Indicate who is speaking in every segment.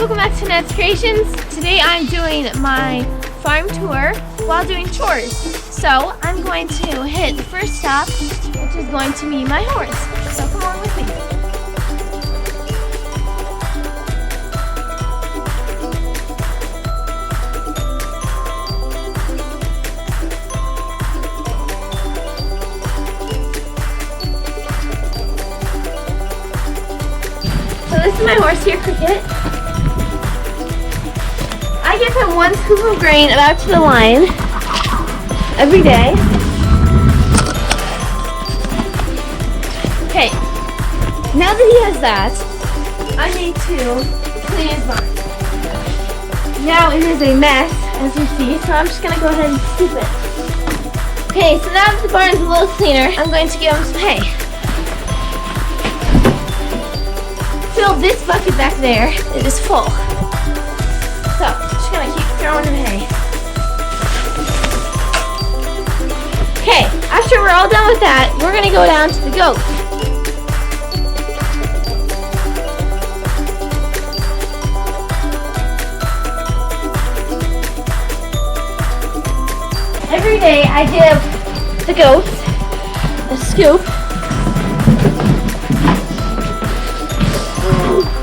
Speaker 1: welcome back to Gnats Creations. Today I'm doing my farm tour while doing chores. So I'm going to hit the first stop, which is going to be my horse. So come on with me. So this is my horse here, Cricket. I give him 1 scoop of grain about to the line every day. Okay, now that he has that, I need to clean his barn. Now it is a mess, as you see, so I'm just gonna go ahead and scoop it. Okay, so now that the barn is a little cleaner, I'm going to give him some hay. Fill this bucket back there. It is full. So, just gonna keep throwing him hay. Okay, after we're all done with that, we're gonna go down to the goat. Every day I give the goats a scoop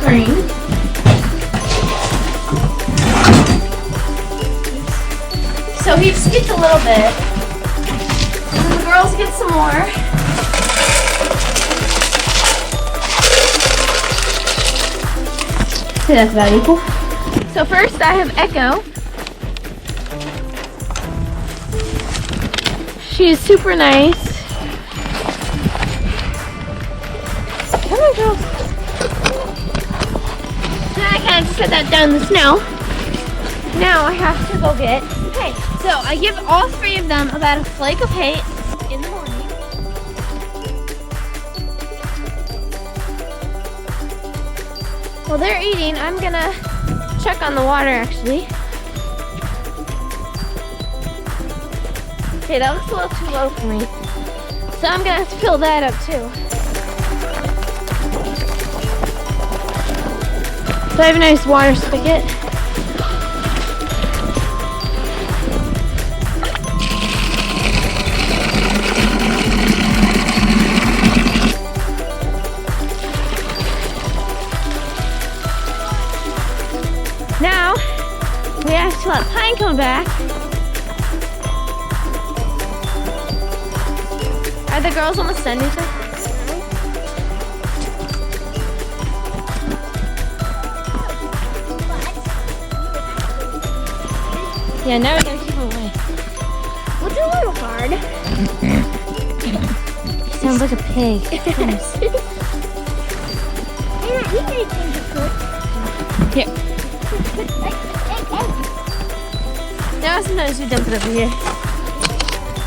Speaker 1: grain. So he skipped a little bit. And then the girls get some more. So that's about equal. So first I have Echo. She is super nice. Come on, girls. I kind of just set that down in the snow. Now I have to go get hay. So I give all 3 of them about a flake of hay in the morning. While they're eating, I'm gonna check on the water actually. Okay, that looks a little too low for me. So I'm gonna have to fill that up too. So I have a nice water spigot. Now we have to let Pine come back. Are the girls almost done anything? Yeah, now we gotta keep him away. What's a little hard? He sounds like a pig. Here. Now sometimes we dump it over here.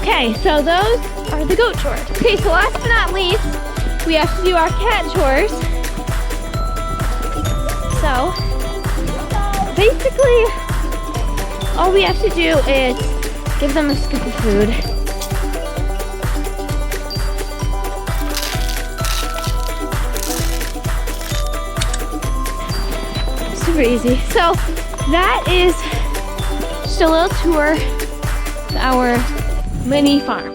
Speaker 1: Okay, so those are the goat chores. Okay, so last but not least, we have to do our cat chores. So, basically, all we have to do is give them a scoop of food. Super easy. So that is just a little tour of our mini farm.